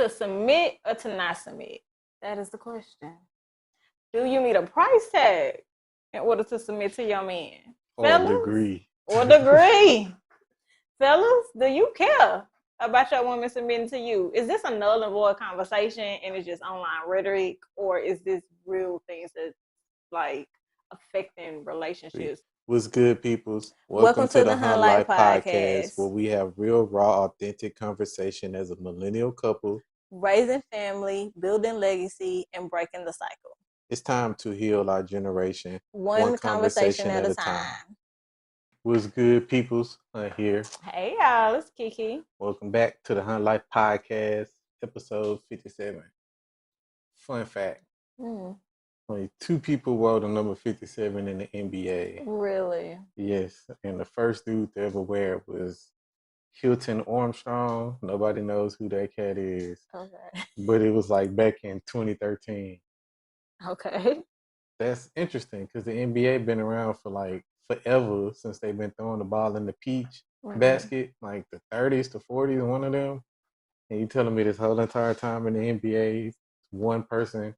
to submit or to not submit? That is the question. Do you need a price tag in order to submit to your man? Or Fellas? degree. Or degree. Fellas, do you care about your woman submitting to you? Is this a null and void conversation and it's just online rhetoric, or is this real things that like affecting relationships? What's good, peoples? Welcome to the Hun Life Podcast, where we have real, raw, authentic conversation as a millennial couple. Raising family, building legacy, and breaking the cycle. It's time to heal our generation. One conversation at a time. What's good, peoples? Here. Hey, y'all. It's Kiki. Welcome back to the Hun Life Podcast, episode 57. Fun fact. Only 2 people wore the number 57 in the NBA. Really? Yes. And the first dude to ever wear it was Hilton Armstrong. Nobody knows who that cat is. Okay. But it was like back in 2013. Okay. That's interesting because the NBA been around for like forever since they've been throwing the ball in the peach basket, like the 30s to 40s, one of them. And you telling me this whole entire time in the NBA, one person,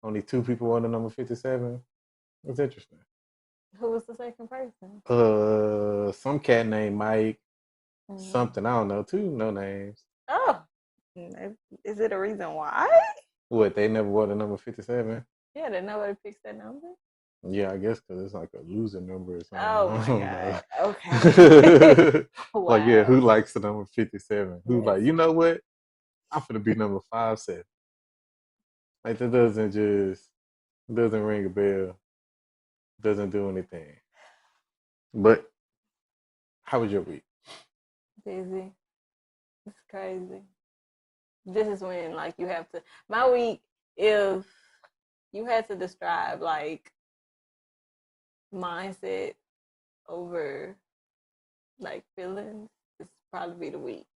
only 2 people wore the number 57? It's interesting. Who was the second person? Some cat named Mike, something, I don't know, 2 no names. Oh, is it a reason why? What, they never wore the number 57? Yeah, that nobody picks that number. Yeah, I guess because it's like a loser number or something. Oh my God. Okay. Wow. Like, yeah, who likes the number 57? Who like, you know what? I'm finna be number 57. Like, that doesn't ring a bell. Doesn't do anything. But how was your week? Busy. It's crazy. This is when like you have to. My week, if you had to describe like mindset over like feelings, it's probably be the week.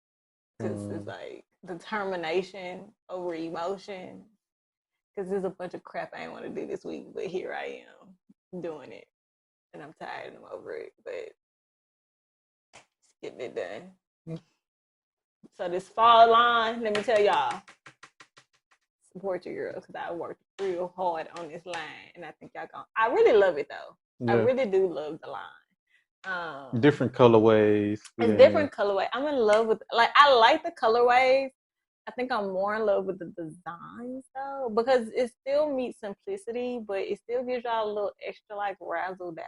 Because it's like determination over emotion. Because there's a bunch of crap I ain't want to do this week, but here I am doing it. And I'm tired and I'm over it, but it's getting it done. So this fall line, let me tell y'all, support your girl because I worked real hard on this line, and I think y'all gonna. I really love it though. Yeah. I really do love the line. Different colorways. It's different colorways. I'm in love with I like the colorways. I think I'm more in love with the designs though, because it still meets simplicity, but it still gives y'all a little extra like razzle dazzle,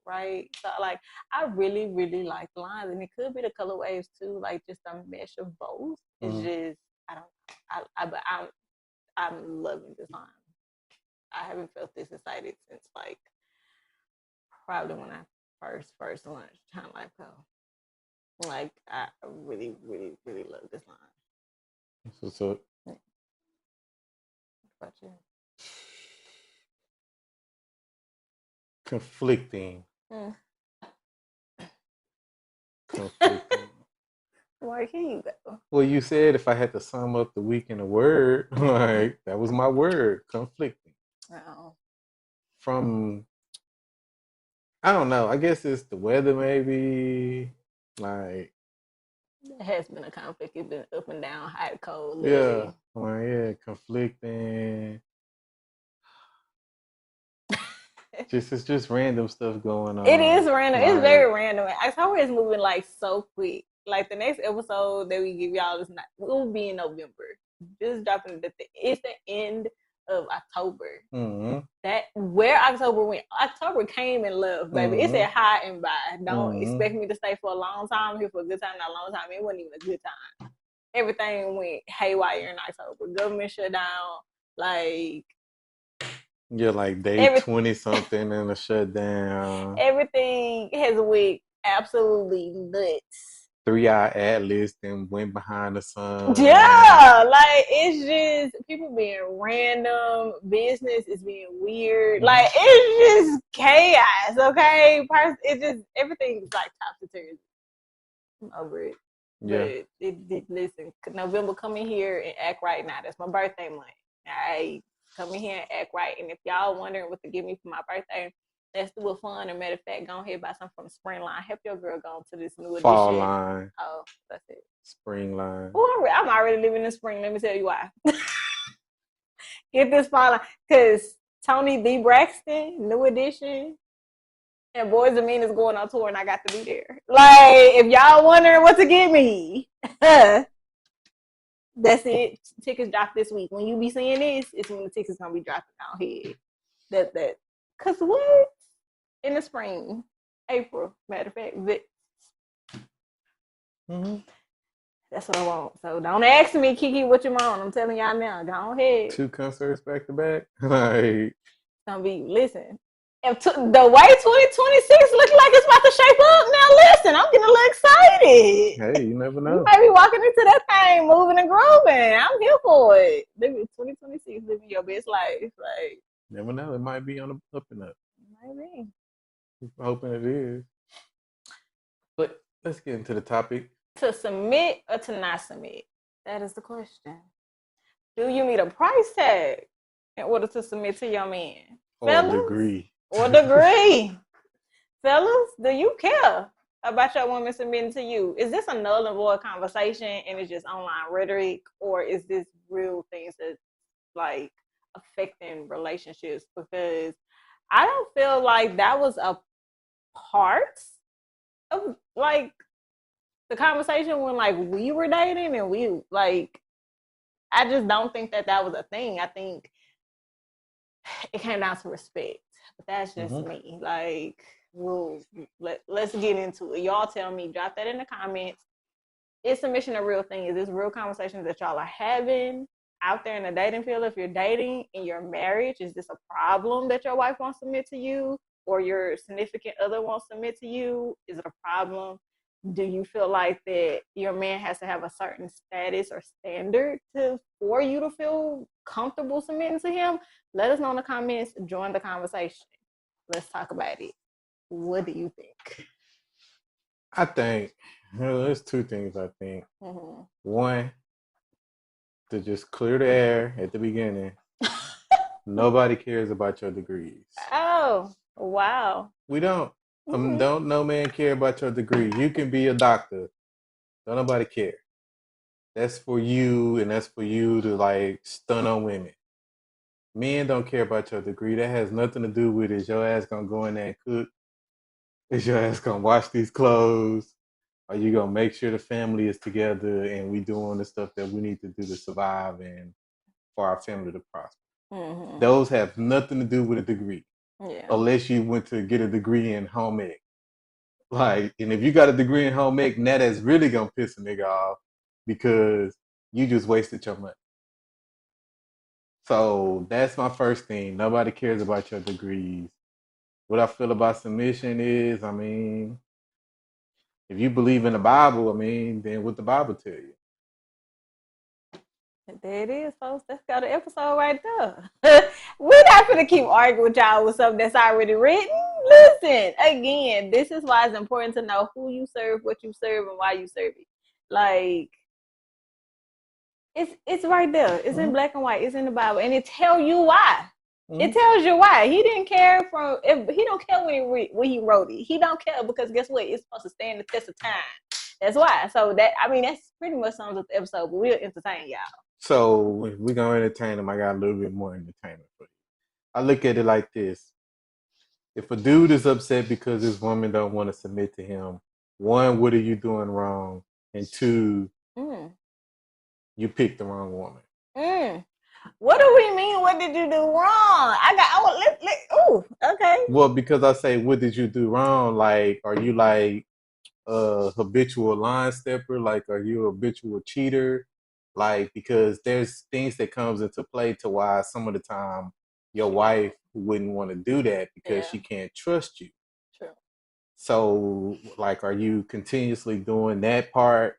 right? So like I really, really like the lines, and it could be the colorways too, like just a mesh of both. It's just I'm loving this line. I haven't felt this excited since like probably when I first launched Time Life Co. Like I really, really, really love this line. So what about you? Conflicting. Mark, here you go. Well, you said if I had to sum up the week in a word, like that was my word, conflicting. Oh. From, I don't know, I guess it's the weather maybe, like. It has been a conflict. It's been up and down, hot, cold. Yeah, conflicting. It's just random stuff going on. It is random. It's very random. October is moving like so quick. Like the next episode that we give y'all is will be in November. Just dropping it's the end of October. That where October went. October came and left, baby. It said hi and bye. Don't expect me to stay for a long time. I'm here for a good time, not a long time. It wasn't even a good time. Everything went haywire in October. Government shut down. Like. Yeah, like day 20 something and a shutdown. Everything has went absolutely nuts. 3-Hour Atlas then went behind the sun. Yeah, like it's just people being random. Business is being weird. Like it's just chaos. Okay, it's just everything's like topsy-turvy. I'm over it. Yeah. But listen, November, come in here and act right now. That's my birthday month. All right. Come in here and act right. And if y'all wondering what to give me for my birthday, let's do a fun. As a matter of fact, go ahead and buy something from the spring line. Help your girl go to this new edition. Fall line. Oh, that's it. Spring line. Oh, I'm already living in spring. Let me tell you why. Get this follow, because Tony D. Braxton, New Edition, and Boys and Men is going on tour, and I got to be there. Like, if y'all wondering what to get me, that's it. Tickets drop this week. When you be seeing this, it's when the tickets gonna be dropping out here. Cause what? In the spring, April, matter of fact, that's what I want. So don't ask me, Kiki, what you want. I'm telling y'all now. Go ahead. 2 concerts back to back. Like, gonna be, listen. If the way 2026 look like it's about to shape up, now listen, I'm getting a little excited. hey, you never know. You might be walking into that thing, moving and grooving. I'm here for it. Living 2026, living your best life. Like, Never know. It might be on the up and up. Maybe. I'm hoping it is. But let's get into the topic. To submit or to not submit? That is the question. Do you need a price tag in order to submit to your man? Or Fellas? degree. Or degree. Fellas, do you care about your woman submitting to you? Is this a null and void conversation and it's just online rhetoric, or is this real things that like affecting relationships? Because I don't feel like that was a part of like the conversation when like we were dating, and we like, I just don't think that was a thing. I think it came down to respect, but that's just me. Like, let's get into it. Y'all tell me, drop that in the comments. Is submission a real thing? Is this real conversations that y'all are having out there in the dating field? If you're dating in your marriage, is this a problem that your wife won't submit to you, or your significant other won't submit to you? Is it a problem? Do you feel like that your man has to have a certain status or standard for you to feel comfortable submitting to him? Let us know in the comments. Join the conversation. Let's talk about it. What do you think? I think there's 2 things. I think one, to just clear the air at the beginning. Nobody cares about your degrees. Oh, wow. We don't. Don't no man care about your degree. You can be a doctor. Don't nobody care. That's for you, and that's for you to like stun on women. Men don't care about your degree. That has nothing to do with it. Is your ass gonna go in there and cook? Is your ass gonna wash these clothes? Are you gonna make sure the family is together and we doing the stuff that we need to do to survive and for our family to prosper? Those have nothing to do with a degree. Yeah. Unless you went to get a degree in home ec. Like, and if you got a degree in home ec, that is really gonna piss a nigga off because you just wasted your money. So that's my first thing. Nobody cares about your degrees. What I feel about submission is, I mean, if you believe in the Bible, I mean, then what the Bible tell you. There it is, folks. That's got an episode right there. We're not going to keep arguing with y'all with something that's already written. Listen, again, this is why it's important to know who you serve, what you serve, and why you serve it. Like, it's right there. It's in black and white. It's in the Bible, and it tells you why. It tells you why. He didn't care he don't care when he wrote it. He don't care because guess what? It's supposed to stand the test of time. That's why. So that's pretty much sums up the episode, but we'll entertain y'all. So if we're gonna entertain them, I got a little bit more entertainment for you. I look at it like this. If a dude is upset because his woman don't want to submit to him, 1, what are you doing wrong? And 2, you picked the wrong woman. What do we mean? What did you do wrong? Okay. Well, because I say, what did you do wrong? Like, are you like a habitual line stepper? Like, are you a habitual cheater? Like, because there's things that comes into play to why some of the time your wife wouldn't want to do that because she can't trust you. True. So, like, are you continuously doing that part?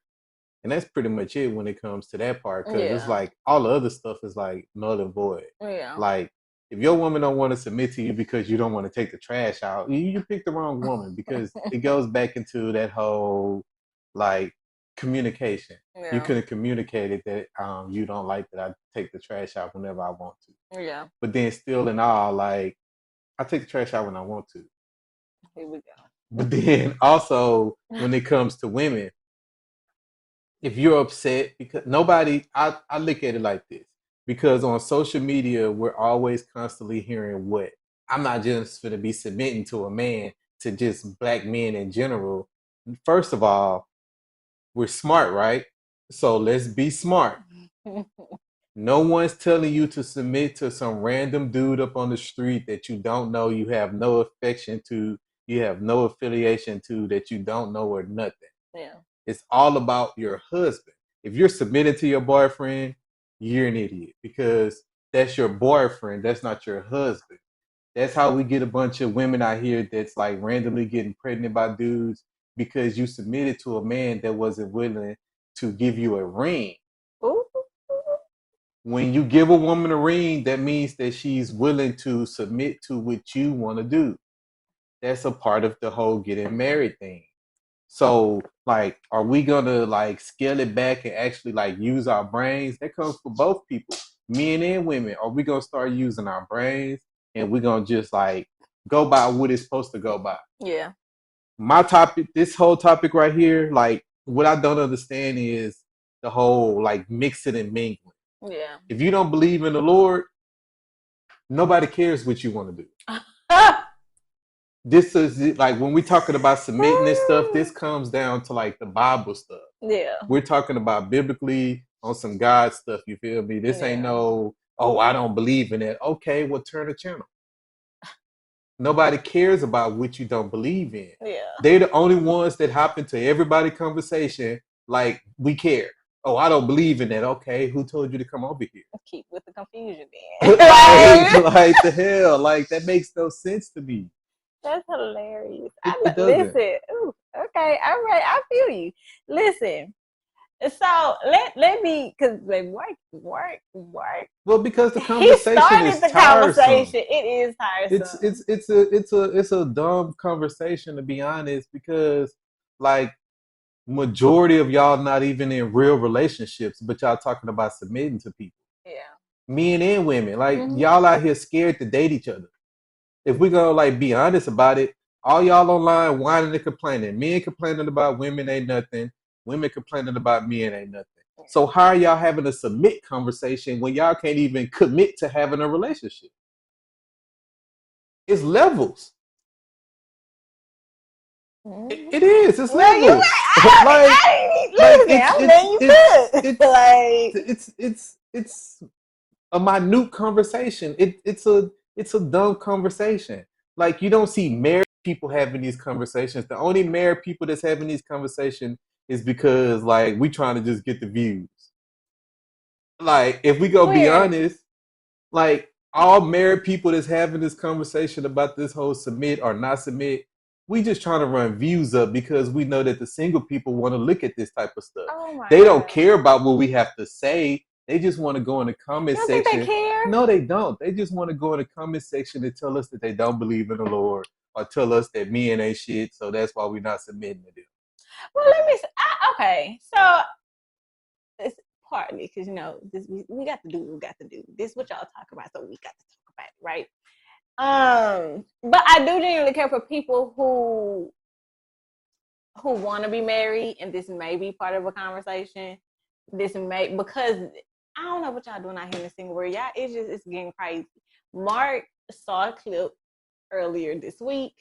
And that's pretty much it when it comes to that part. Because it's like all the other stuff is like null and void. Yeah. Like, if your woman don't want to submit to you because you don't want to take the trash out, you picked the wrong woman because it goes back into that whole, like, communication. Yeah. You could have communicated that you don't like that I take the trash out whenever I want to. Yeah. But then still in all, like, I take the trash out when I want to. Here we go. But then also when it comes to women, if you're upset, because I look at it like this, because on social media we're always constantly hearing what I'm not just going to be submitting to a man, to just black men in general. First of all, we're smart, right? So let's be smart. No one's telling you to submit to some random dude up on the street that you don't know, you have no affection to, you have no affiliation to, that you don't know or nothing. Yeah. It's all about your husband. If you're submitted to your boyfriend, you're an idiot, because that's your boyfriend. That's not your husband. That's how we get a bunch of women out here that's like randomly getting pregnant by dudes, because you submitted to a man that wasn't willing to give you a ring. Ooh. When you give a woman a ring, that means that she's willing to submit to what you want to do. That's a part of the whole getting married thing. So, like, are we gonna like scale it back and actually like use our brains? That comes for both people, men and women. Are we gonna start using our brains and we're gonna just like go by what it's supposed to go by? Yeah. My topic, this whole topic right here, like, what I don't understand is the whole like mixing and mingling. Yeah. If you don't believe in the Lord, nobody cares what you want to do. This is like when we're talking about submitting this stuff, this comes down to like the Bible stuff. Yeah. We're talking about biblically on some God stuff, you feel me? This ain't no, oh, I don't believe in it. Okay, well, turn the channel. Nobody cares about what you don't believe in. Yeah. They're the only ones that hop into everybody's conversation like we care. Oh, I don't believe in that. Okay, who told you to come over here? Keep with the confusion then. like the hell, like that makes no sense to me. That's hilarious. It doesn't. Listen. Ooh, okay, all right. I feel you. Listen. So let me, because work. Well, because the He conversation started is the tiresome. conversation. It is tiresome. It's a dumb conversation, to be honest, because like majority of y'all not even in real relationships, but y'all talking about submitting to people. Yeah. Men and women, like y'all out here scared to date each other. If we gonna like be honest about it, all y'all online whining and complaining. Men complaining about women ain't nothing. Women complaining about men ain't nothing. So how are y'all having a submit conversation when y'all can't even commit to having a relationship? It's levels. It is. It's Well, levels. It's a minute conversation. It's a dumb conversation. Like, you don't see married people having these conversations. The only married people that's having these conversations is because like we trying to just get the views. Like, if we go be honest, like all married people that's having this conversation about this whole submit or not submit, we just trying to run views up because we know that the single people want to look at this type of stuff. They don't care about what we have to say. They just want to go in the comment section. Think they care? No, they don't. They just want to go in the comment section and tell us that they don't believe in the Lord, or tell us that men ain't shit, so that's why we're not submitting to them. Well, let me. Okay, so it's partly because this we got to do what we got to do. This is what y'all talk about, so we got to talk about it, right? But I do genuinely care for people who want to be married, and this may be part of a conversation. This may, because I don't know what y'all doing out here in the single world. Y'all, it's getting crazy. Mark saw a clip earlier this week,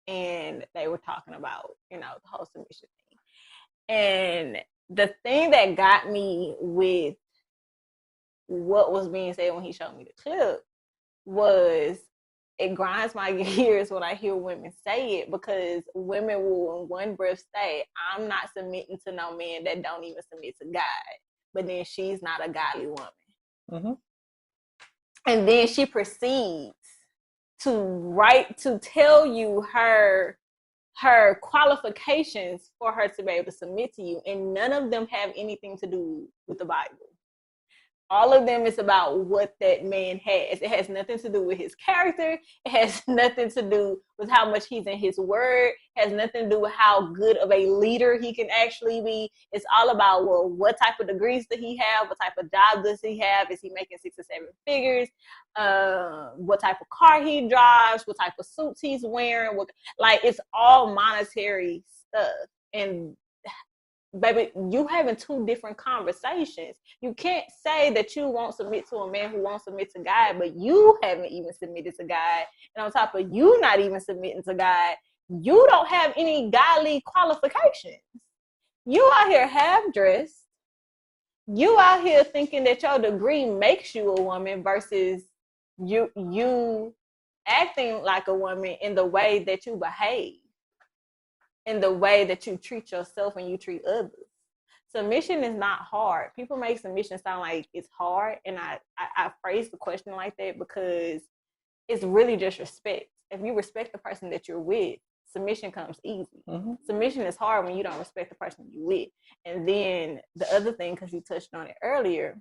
and they were talking about the whole submission thing. And the thing that got me with what was being said when he showed me the clip was, it grinds my gears when I hear women say it, because women will in one breath say, I'm not submitting to no man that don't even submit to God, but then she's not a godly woman. Mm-hmm. And then she proceeds to tell you her qualifications for her to be able to submit to you, and none of them have anything to do with the Bible. All of them is about what that man has. It has nothing to do with his character. It has nothing to do with how much he's in his word. It has nothing to do with how good of a leader he can actually be. It's all about, well, what type of degrees does he have? What type of job does he have? Is he making 6 or 7 figures? What type of car he drives? What type of suits he's wearing? It's all monetary stuff. And baby, you having two different conversations. You can't say that you won't submit to a man who won't submit to God, but you haven't even submitted to God. And on top of you not even submitting to God, you don't have any godly qualifications. You out here half dressed. You out here thinking that your degree makes you a woman versus you acting like a woman in the way that you behave, in the way that you treat yourself and you treat others. Submission is not hard. People make submission sound like it's hard, and I phrase the question like that because it's really just respect. If you respect the person that you're with, submission comes easy. Mm-hmm. Submission is hard when you don't respect the person you're with. And then the other thing, because you touched on it earlier,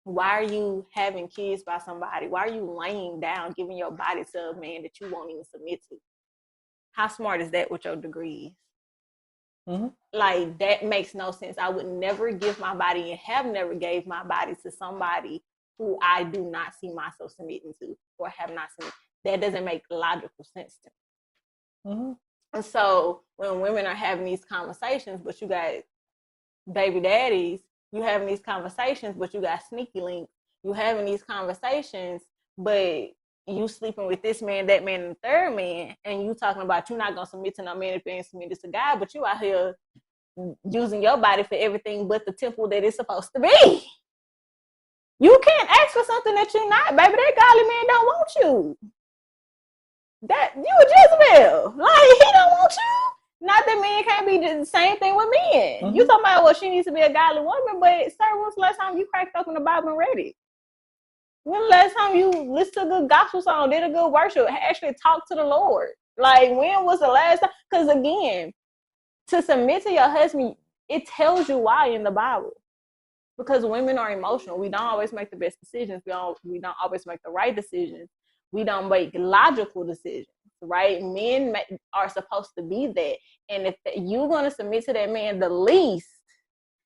why are you having kids by somebody? Why are you laying down, giving your body to a man that you won't even submit to? How smart is that with your degrees? Mm-hmm. Like, that makes no sense. I would never give my body and have never gave my body to somebody who I do not see myself submitting to or have not seen. That doesn't make logical sense to me. Mm-hmm. And so when women are having these conversations, but you got baby daddies, you having these conversations, but you got sneaky links. You having these conversations, but you sleeping with this man, that man, and the third man, and you talking about you not gonna submit to no man if you ain't submitted to God, but you out here using your body for everything but the temple that it's supposed to be. You can't ask for something that you're not, baby. That godly man don't want you. That you a Jezebel. Like, he don't want you. Not that men can't be the same thing with men. Mm-hmm. You talking about, well, she needs to be a godly woman, but sir, when's the last time you cracked open the Bible and read it? When the last time you listened to a good gospel song, did a good worship, actually talked to the Lord? Like, when was the last time? Because again, to submit to your husband, it tells you why in the Bible. Because women are emotional. We don't always make the best decisions. We don't always make the right decisions. We don't make logical decisions, right? Men are supposed to be that. And if you're going to submit to that man, the least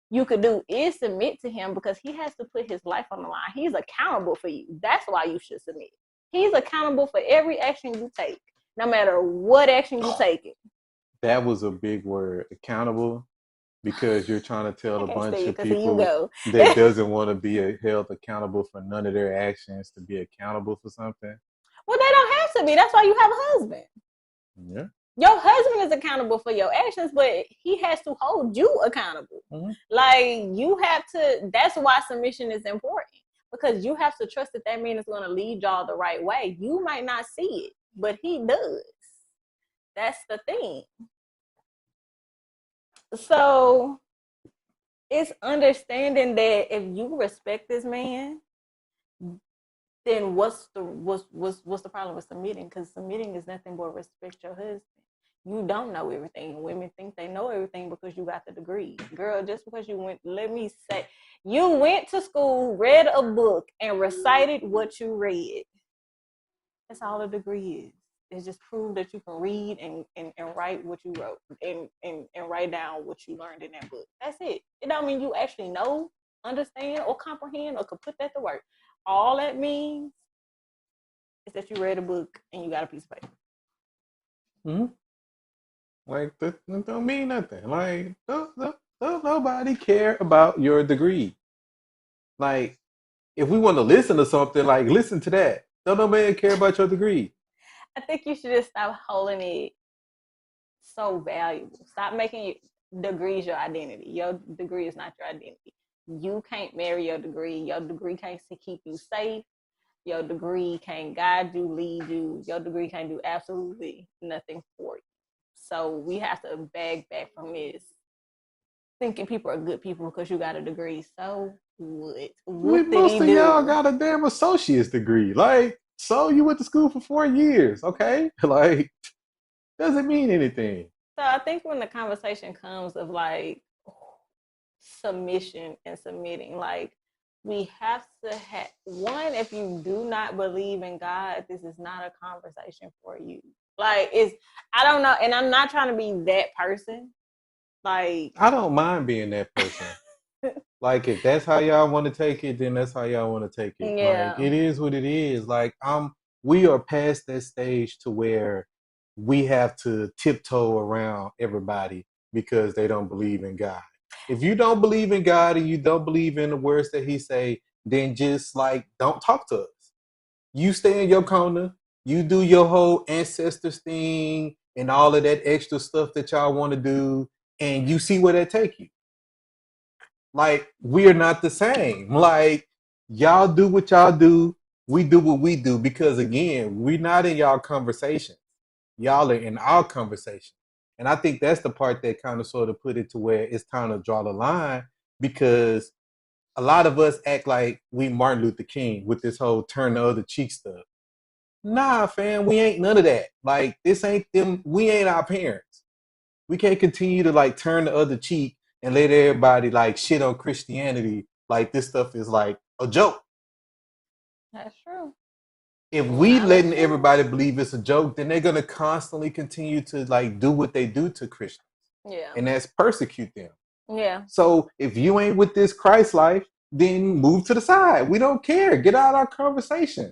you could do is submit to him, because he has to put his life on the line. He's accountable for you. That's why you should submit. He's accountable for every action you take, no matter what action you take. That was a big word, accountable, because you're trying to tell a bunch of people that doesn't want to be held accountable for none of their actions to be accountable for something. Well, they don't have to be. That's why you have a husband. Yeah. Your husband is accountable for your actions, but he has to hold you accountable. Mm-hmm. Like, you have to, that's why submission is important, because you have to trust that that man is going to lead y'all the right way. You might not see it, but he does. That's the thing. So it's understanding that if you respect this man, then what's the problem with submitting? Because submitting is nothing but respect your husband. You don't know everything. Women think they know everything because you got the degree. Girl, just because you went to school, read a book, and recited what you read. That's all a degree is. It's just prove that you can read and write what you wrote and write down what you learned in that book. That's it. It don't mean you actually know, understand, or comprehend, or could put that to work. All that means is that you read a book and you got a piece of paper. Mm-hmm. Like, that don't mean nothing. Like, don't nobody care about your degree. Like, if we want to listen to something, like, listen to that. Don't nobody care about your degree. I think you should just stop holding it so valuable. Stop making your degrees your identity. Your degree is not your identity. You can't marry your degree. Your degree can't keep you safe. Your degree can't guide you, lead you. Your degree can't do absolutely nothing for you. So we have to bag back from this thinking people are good people because you got a degree. So what? Most of y'all got a damn associate's degree. Like, so you went to school for 4 years, okay? Like, doesn't mean anything. So I think when the conversation comes of like submission and submitting, like, we have to have one, if you do not believe in God, this is not a conversation for you. Like, I don't know, and I'm not trying to be that person. Like, I don't mind being that person. Like, if that's how y'all want to take it, then that's how y'all want to take it. Yeah. Like, it is what it is. Like, we are past that stage to where we have to tiptoe around everybody because they don't believe in God. If you don't believe in God and you don't believe in the words that he say, then just like don't talk to us. You stay in your corner, you do your whole ancestors thing and all of that extra stuff that y'all want to do, and you see where that take you. Like, we're not the same. Like, y'all do what y'all do, we do what we do, because again, we're not in y'all conversation. Y'all are in our conversation. And I think that's the part that kind of sort of put it to where it's time to draw the line, because a lot of us act like we Martin Luther King with this whole turn the other cheek stuff. Nah, fam, we ain't none of that. Like, this ain't them. We ain't our parents. We can't continue to like turn the other cheek and let everybody like shit on Christianity like this stuff is like a joke. That's true. If we Now letting that's true. everybody believe it's a joke, then they're gonna constantly continue to like do what they do to Christians. Yeah. And that's persecute them. Yeah. So if you ain't with this Christ life, then move to the side. We don't care. Get out of our conversation.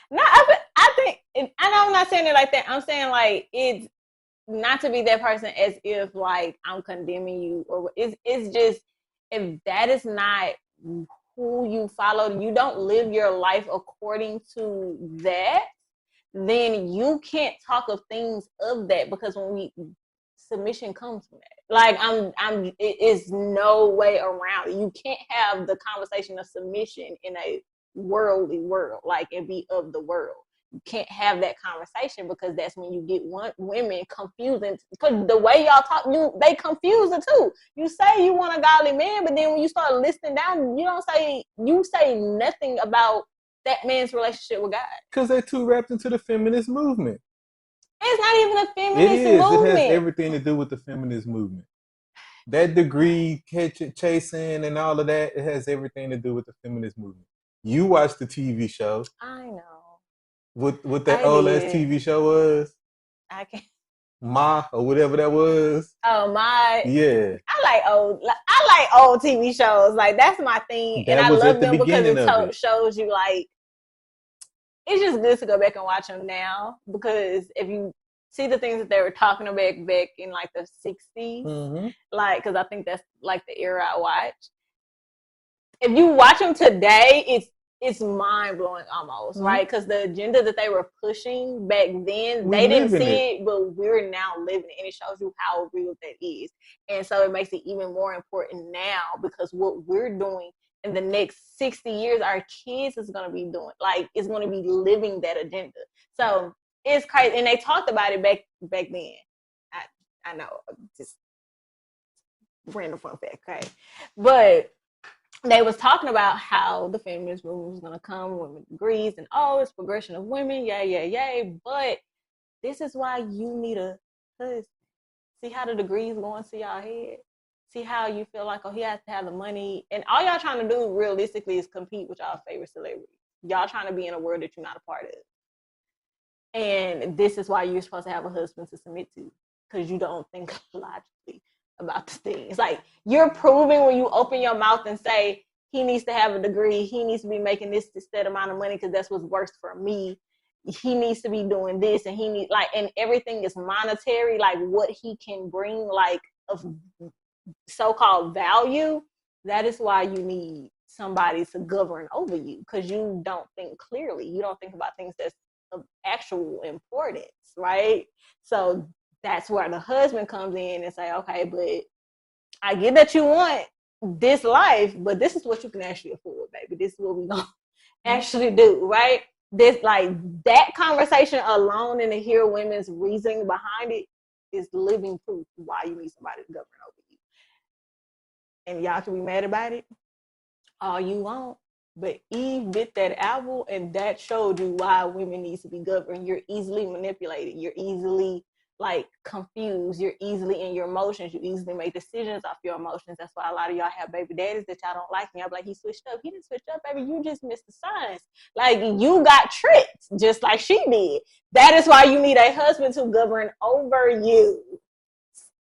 No, I think, I know I'm not saying it like that. I'm saying like it's not to be that person as if like I'm condemning you, or it's just, if that is not who you follow, you don't live your life according to that, then you can't talk of things of that, because submission comes from that. Like it is no way around it. You can't have the conversation of submission in a worldly world, like, and be of the world. You can't have that conversation, because that's when you get women confusing. Because the way y'all talk, they confuse it too. You say you want a godly man, but then when you start listing down, you say nothing about that man's relationship with God. Because they're too wrapped into the feminist movement. It's not even a It feminist is. It has movement. everything to do with the feminist movement. That degree chasing and all of that, it has everything to do with the feminist movement. You watch the TV show. I know. What that old ass TV show was? I can't. Ma or whatever that was. Oh my. Yeah. I like old TV shows. Like, that's my thing, and That I was at love the them because beginning of it it. shows you, like, it's just good to go back and watch them now, because if you see the things that they were talking about back in like the 60s, Mm-hmm. like, because I think that's like the era I watched. If you watch them today, it's mind blowing almost, right? Because the agenda that they were pushing back then, We they didn't live in see it. it, but we're now living it, and it shows you how real that is. And so it makes it even more important now, because what we're doing in the next 60 years, our kids is going to be doing, like, it's going to be living that agenda. So it's crazy, and they talked about it back then. I know, just random fun fact, okay, but they was talking about how the feminist movement was going to come, women degrees, and it's progression of women, yay. But this is why you need a husband. See how the degrees go into y'all head? See how you feel like, he has to have the money, and all y'all trying to do realistically is compete with y'all favorite celebrities. Y'all trying to be in a world that you're not a part of. And this is why you're supposed to have a husband to submit to, because you don't think logically about the things. Like, you're proving when you open your mouth and say, he needs to have a degree, he needs to be making this set amount of money because that's what's works for me. He needs to be doing this, and he need, like, and everything is monetary, like what he can bring, like, of so-called value. That is why you need somebody to govern over you, because you don't think clearly. You don't think about things that's of actual importance, right? So that's where the husband comes in and say, okay, but I get that you want this life, but this is what you can actually afford, baby. This is what we gonna actually do, right? This, like, that conversation alone, and to hear women's reasoning behind it, is living proof why you need somebody to govern over you. And y'all can be mad about it all you want, but Eve bit that apple, and that showed you why women need to be governed. You're easily manipulated. You're easily, like, confused. You're easily in your emotions. You easily make decisions off your emotions. That's why a lot of y'all have baby daddies that y'all don't like. And y'all be like, he switched up. He didn't switch up, baby. You just missed the signs. Like, you got tricked, just like she did. That is why you need a husband to govern over you.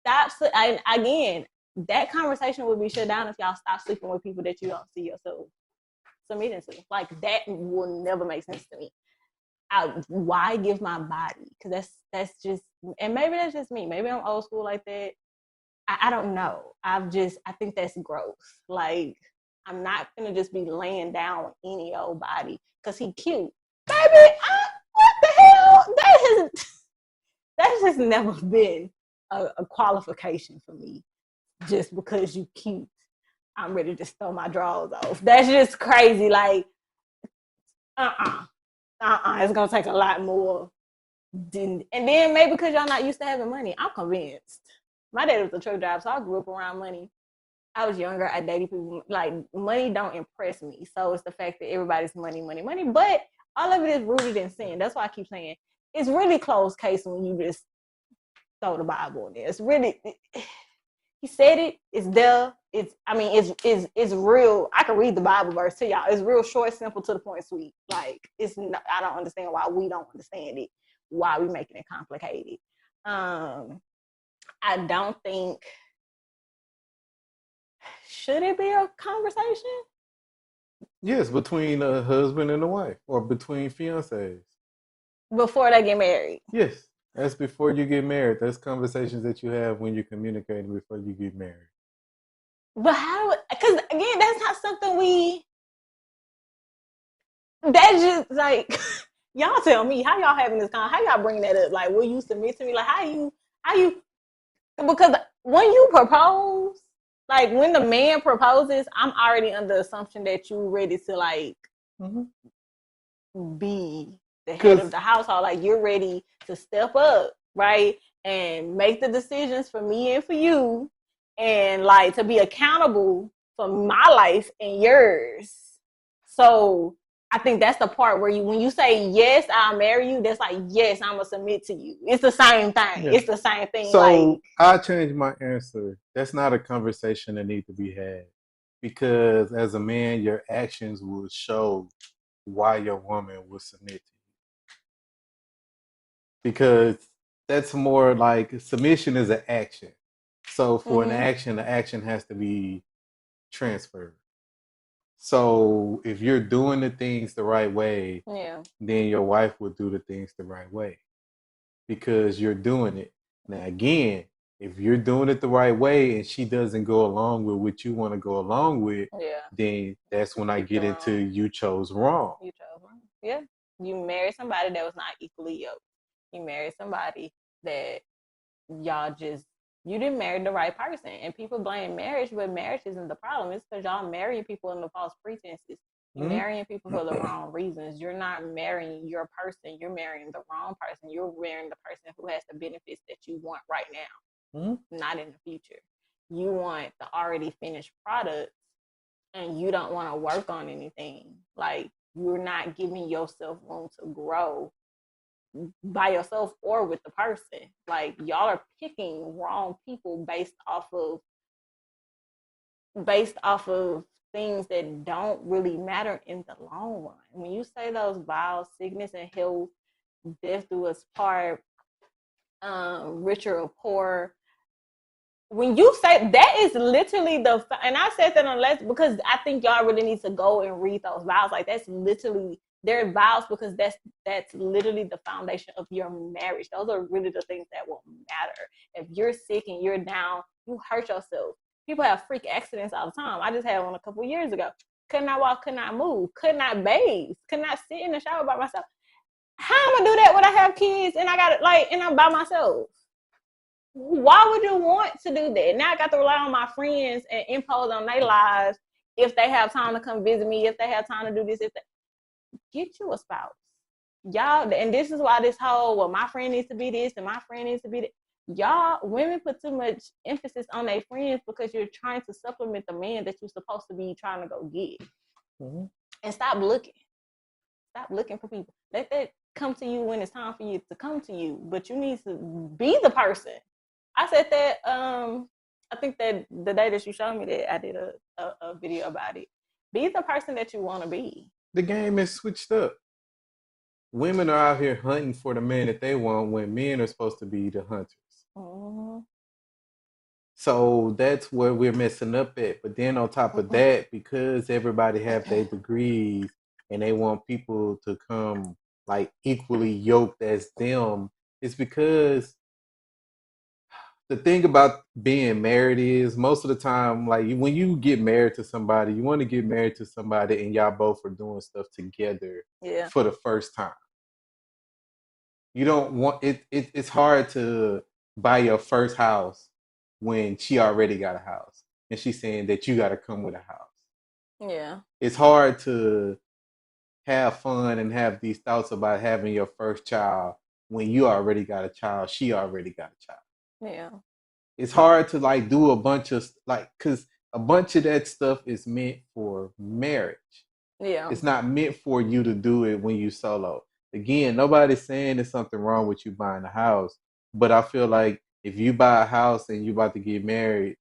Stop. And again, that conversation would be shut down if y'all stop sleeping with people that you don't see yourself submitting to. Like, that will never make sense to me. Why give my body? Because that's just, and maybe that's just me. Maybe I'm old school like that. I don't know. I think that's gross. Like, I'm not gonna just be laying down with any old body because he cute. Baby, what the hell? That has never been a qualification for me. Just because you cute, I'm ready to just throw my drawers off. That's just crazy. Like, it's gonna take a lot more. And then maybe because y'all not used to having money, I'm convinced. My dad was a truck driver, so I grew up around money. I was younger. I dated people. Like, money don't impress me. So it's the fact that everybody's money, money, money. But all of it is rooted in sin. That's why I keep saying it's really closed case when you just throw the Bible in there. It's really, he said it. It's there. It's real. I can read the Bible verse to y'all. It's real short, simple, to the point, sweet. Like, it's not, I don't understand why we don't understand it. Why we making it complicated? I don't think, should it be a conversation? Yes, between a husband and a wife, or between fiancés. Before they get married. Yes, that's before you get married. That's conversations that you have when you're communicating before you get married. But how? Because again, that's not something that's just like, y'all tell me how y'all having this how y'all bring that up? Like, will you submit to me? Like, how you, because when you propose, like when the man proposes, I'm already under the assumption that you ready to like be the head of the household. Like, you're ready to step up, right? And make the decisions for me and for you, and like to be accountable for my life and yours. So I think that's the part where when you say yes, I'll marry you, that's like, yes, I'm gonna submit to you. It's the same thing. Yeah. It's the same thing. So like, I changed my answer. That's not a conversation that needs to be had, because as a man, your actions will show why your woman will submit to you. Because that's more like, submission is an action. So for an action, the action has to be transferred. So if you're doing the things the right way, then your wife will do the things the right way, because you're doing it. Now, again, if you're doing it the right way and she doesn't go along with what you want to go along with, then that's when I get into you chose wrong. You chose wrong. Yeah. You married somebody that was not equally yoked. You married somebody that y'all just, you didn't marry the right person. And people blame marriage, but marriage isn't the problem. It's because y'all marrying people in the false pretenses. You're marrying people for the wrong reasons. You're not marrying your person. You're marrying the wrong person. You're marrying the person who has the benefits that you want right now, not in the future. You want the already finished product, and you don't want to work on anything. Like, you're not giving yourself room to grow by yourself or with the person. Like, y'all are picking wrong people based off of things that don't really matter in the long run. When you say those vows, sickness and health, death do us part, richer or poor, when you say that, is literally and I said that unless, because I think y'all really need to go and read those vows. Like, that's literally, they're vows because that's literally the foundation of your marriage. Those are really the things that will matter. If you're sick and you're down, you hurt yourself. People have freak accidents all the time. I just had one a couple of years ago. Could not walk, could not move, could not bathe, could not sit in the shower by myself. How am I gonna do that when I have kids and I got and I'm by myself? Why would you want to do that? Now I got to rely on my friends and impose on their lives if they have time to come visit me, if they have time to do this, get you a spouse. Y'all, and this is why this whole, well, my friend needs to be this and my friend needs to be that. Y'all, women put too much emphasis on their friends because you're trying to supplement the man that you're supposed to be trying to go get. And stop looking. Stop looking for people. Let that come to you when it's time for you to come to you. But you need to be the person. I said that, I think that the day that you showed me that, I did a video about it. Be the person that you want to be. The game is switched up. Women are out here hunting for the man that they want when men are supposed to be the hunters. So that's where we're messing up at. But then on top of that, because everybody have their degrees and they want people to come like equally yoked as them, it's because the thing about being married is most of the time, like when you get married to somebody, you want to get married to somebody and y'all both are doing stuff together for the first time. You don't want it's hard to buy your first house when she already got a house and she's saying that you got to come with a house. Yeah. It's hard to have fun and have these thoughts about having your first child when you already got a child, she already got a child. Yeah. It's hard to like do a bunch of like because a bunch of that stuff is meant for marriage. Yeah. It's not meant for you to do it when you solo. Again, nobody's saying there's something wrong with you buying a house, but I feel like if you buy a house and you about to get married,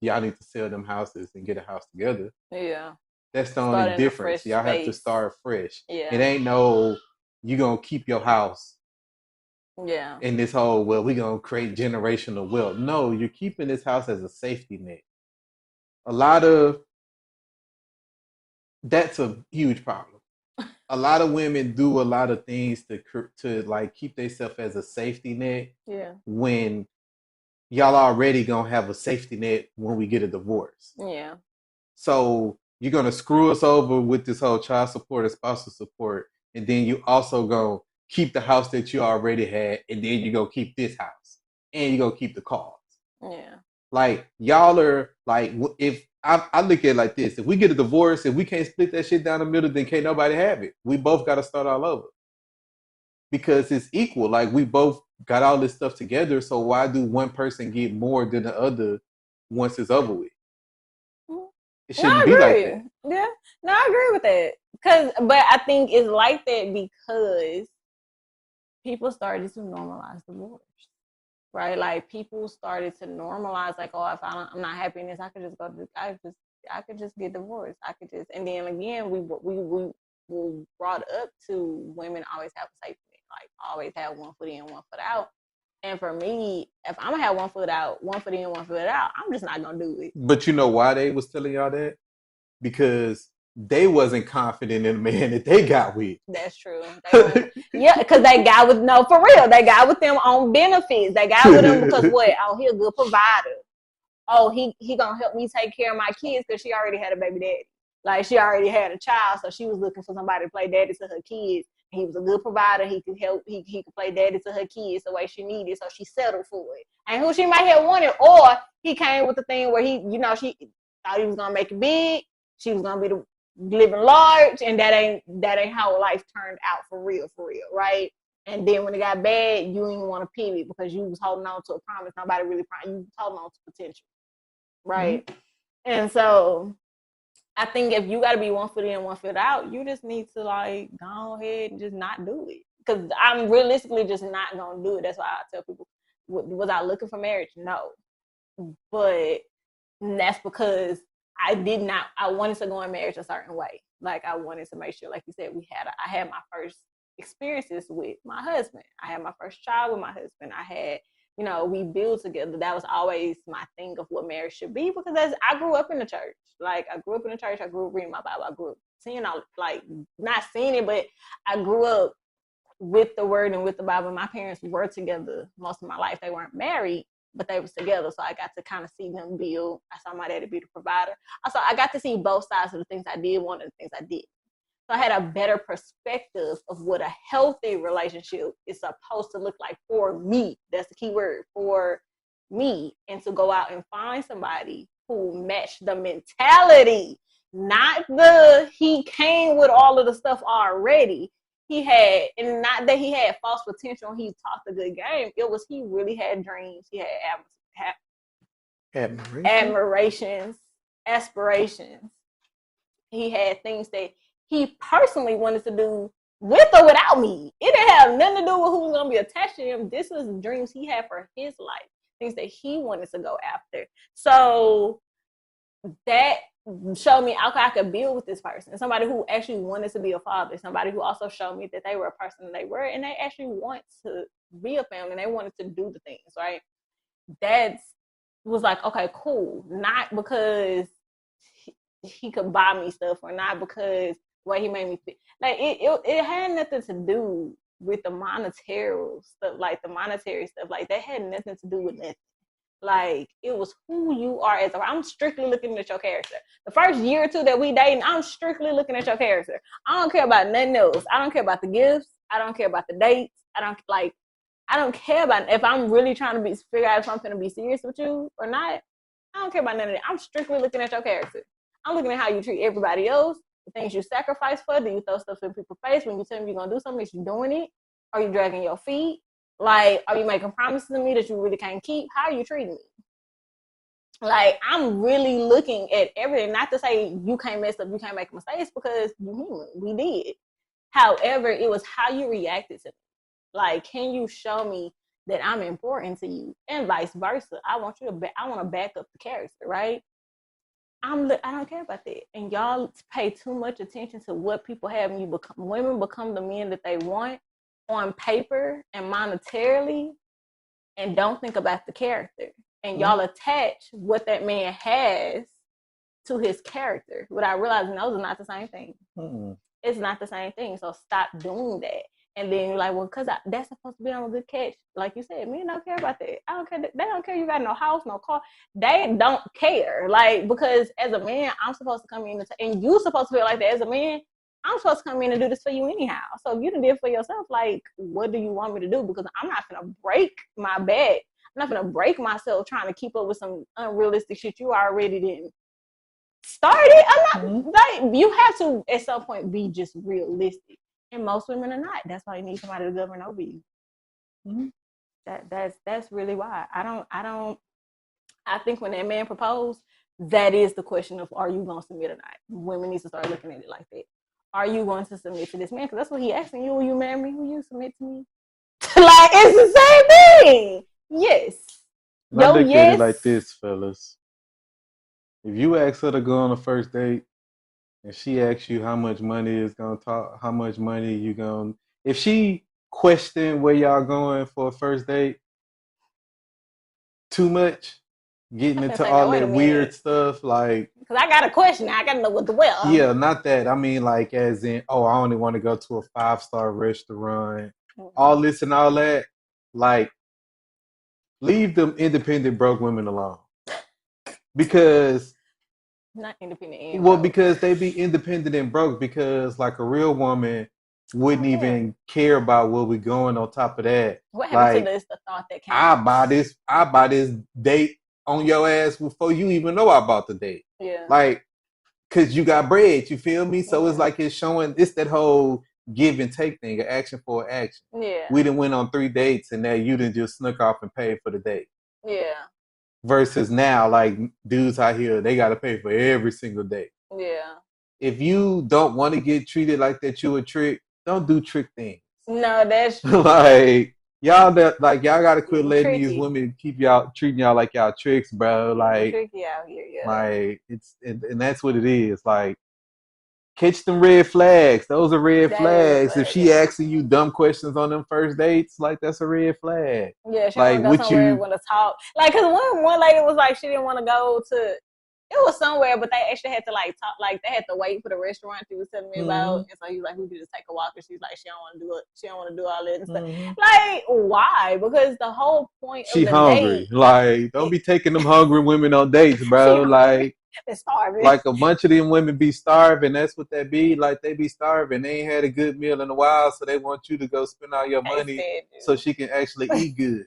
y'all need to sell them houses and get a house together. Yeah. That's the only difference. Y'all have to start fresh. Yeah. It ain't no you gonna keep your house. Yeah. In this whole, well, we gonna create generational wealth. No, you're keeping this house as a safety net. A lot of that's a huge problem. A lot of women do a lot of things to like keep themselves as a safety net. Yeah. When y'all already gonna have a safety net when we get a divorce. Yeah. So you're gonna screw us over with this whole child support and spousal support, and then you also gonna keep the house that you already had, and then you go keep this house, and you go keep the cars. Yeah. Like y'all are like, if I look at it like this, if we get a divorce, if we can't split that shit down the middle, then can't nobody have it. We both got to start all over because it's equal. Like we both got all this stuff together, so why do one person get more than the other once it's over with? It shouldn't be like that. Yeah, no, I agree with that. But I think it's like that because people started to normalize divorce, right? Like people started to normalize, like, oh, if I'm not happy in this, I could just go to, I could just get divorced. I could just, and then again, we were brought up to women always have a safety net, like always have one foot in, one foot out. And for me, if I'm gonna have one foot out, one foot in, one foot out, I'm just not gonna do it. But you know why they was telling y'all that? Because they wasn't confident in the man that they got with. That's true. Yeah, because they got with, no, for real, they got with them on benefits. They got with them because what? Oh, he a good provider. Oh, he gonna help me take care of my kids because she already had a baby daddy. Like she already had a child, so she was looking for somebody to play daddy to her kids. He was a good provider. He could help. He could play daddy to her kids the way she needed, so she settled for it. And who she might have wanted, or he came with the thing where she thought he was gonna make it big. She was gonna be living large, and that ain't how life turned out for real, right? And then when it got bad, you didn't want to pivot because you was holding on to a promise. Nobody really promised. You was holding on to potential, right? Mm-hmm. And so I think if you got to be one foot in, one foot out, you just need to like go ahead and just not do it. Because I'm realistically just not going to do it. That's why I tell people, was I looking for marriage? No. But that's because I wanted to go in marriage a certain way. Like I wanted to make sure, like you said, I had my first experiences with my husband. I had my first child with my husband. I had, we build together. That was always my thing of what marriage should be, because I grew up in the church. Like I grew up in the church. I grew up reading my Bible. I grew up seeing not seeing it, but I grew up with the word and with the Bible. My parents were together most of my life. They weren't married, but they was together. So I got to kind of see them build. I saw my daddy be the provider. Also, I got to see both sides of the things I did, one of the things I did. So I had a better perspective of what a healthy relationship is supposed to look like for me. That's the key word, for me. And to go out and find somebody who matched the mentality, not he came with all of the stuff already. He had, and not that he had false potential, he talked a good game. It was, he really had dreams. He had admirations, aspirations. He had things that he personally wanted to do with or without me. It didn't have nothing to do with who was going to be attached to him. This was dreams he had for his life, things that he wanted to go after. So that showed me, okay, I could build with this person. Somebody who actually wanted to be a father. Somebody who also showed me that they were a person that they were, and they actually want to be a family. And they wanted to do the things, right? That was like, okay, cool. Not because he could buy me stuff, or not because the way he made me feel. Like it had nothing to do with the monetary stuff. Like the monetary stuff, like that had nothing to do with nothing. Like, it was who you are as a. I'm strictly looking at your character. The first year or two that we dating, I'm strictly looking at your character. I don't care about nothing else. I don't care about the gifts. I don't care about the dates. I don't care about if I'm really trying to figure out if I'm going to be serious with you or not. I don't care about none of that. I'm strictly looking at your character. I'm looking at how you treat everybody else, the things you sacrifice for. Do you throw stuff in people's face when you tell them you're going to do something? Is you doing it? Are you dragging your feet? Like, are you making promises to me that you really can't keep? How are you treating me? Like, I'm really looking at everything. Not to say you can't mess up, you can't make mistakes, because you're human. We did. However, it was how you reacted to me. Like, can you show me that I'm important to you, and vice versa? I want to back up the character, right? I don't care about that. And y'all pay too much attention to what people have, and women become the men that they want on paper and monetarily, and don't think about the character. And y'all attach what that man has to his character without realizing those are not the same thing. It's not the same thing. So stop doing that. And then you're like, well, because that's supposed to be on a good catch. Like you said, men don't care about that. I don't care. They don't care you got no house, no car. They don't care. Like, because as a man, I'm supposed to come in and you're supposed to feel like that as a man. I'm supposed to come in and do this for you anyhow. So if you did it for yourself, like, what do you want me to do? Because I'm not going to break my back. I'm not going to break myself trying to keep up with some unrealistic shit you already didn't started. I'm not like, you have to at some point be just realistic. And most women are not. That's why you need somebody to govern over you. That's really why. I think when that man proposed, that is the question of, are you gonna submit or not? Women need to start looking at it like that. Are you going to submit to this man? Because that's what he asking you. Will you marry me? Will you submit to me? Like, it's the same thing. Yes. I look at it like this, fellas. If you ask her to go on a first date and she asks you how much money is gonna talk, how much money you gonna, if she question where y'all going for a first date too much, getting into all that weird stuff, like, because I got a question. I gotta know what to wear. Yeah, not that. I mean, like, as in, oh, I only want to go to a 5-star restaurant, all this and all that. Like, leave them independent broke women alone. Because not independent and well, broke. Because they be independent and broke, because like a real woman wouldn't even care about where we going. On top of that, what happened to this? The thought that came. I buy this date on your ass before you even know I bought the date. Yeah. Like, cause you got bread, you feel me? So it's like it's showing, it's that whole give and take thing, an action for action. Yeah. We done went on 3 dates and now you done just snuck off and paid for the date. Yeah. Versus now, like, dudes out here, they gotta pay for every single date. Yeah. If you don't want to get treated like that, you a trick, don't do trick things. No, that's true. Like, y'all gotta quit letting these women keep y'all treating y'all like y'all tricks, bro. Like, tricky out here, yeah. Like, it's and that's what it is. Like, catch them red flags. Those are red flags. If she asking you dumb questions on them first dates, like, that's a red flag. Yeah, she like, want to go somewhere, want to talk. Like, cause one lady was like, she didn't want to go to. It was somewhere, but they actually had to like talk. Like, they had to wait for the restaurant she was telling me about. And so he was like, we could just take a walk. And she's like, she don't want to do it. She don't want to do all that and stuff. Like, why? Because the whole point of the hungry. date. Like, don't be taking them hungry women on dates, bro. Like, they're starving. Like, a bunch of them women be starving. That's what they be. Like, they be starving. They ain't had a good meal in a while, so they want you to go spend all your money so she can actually eat good.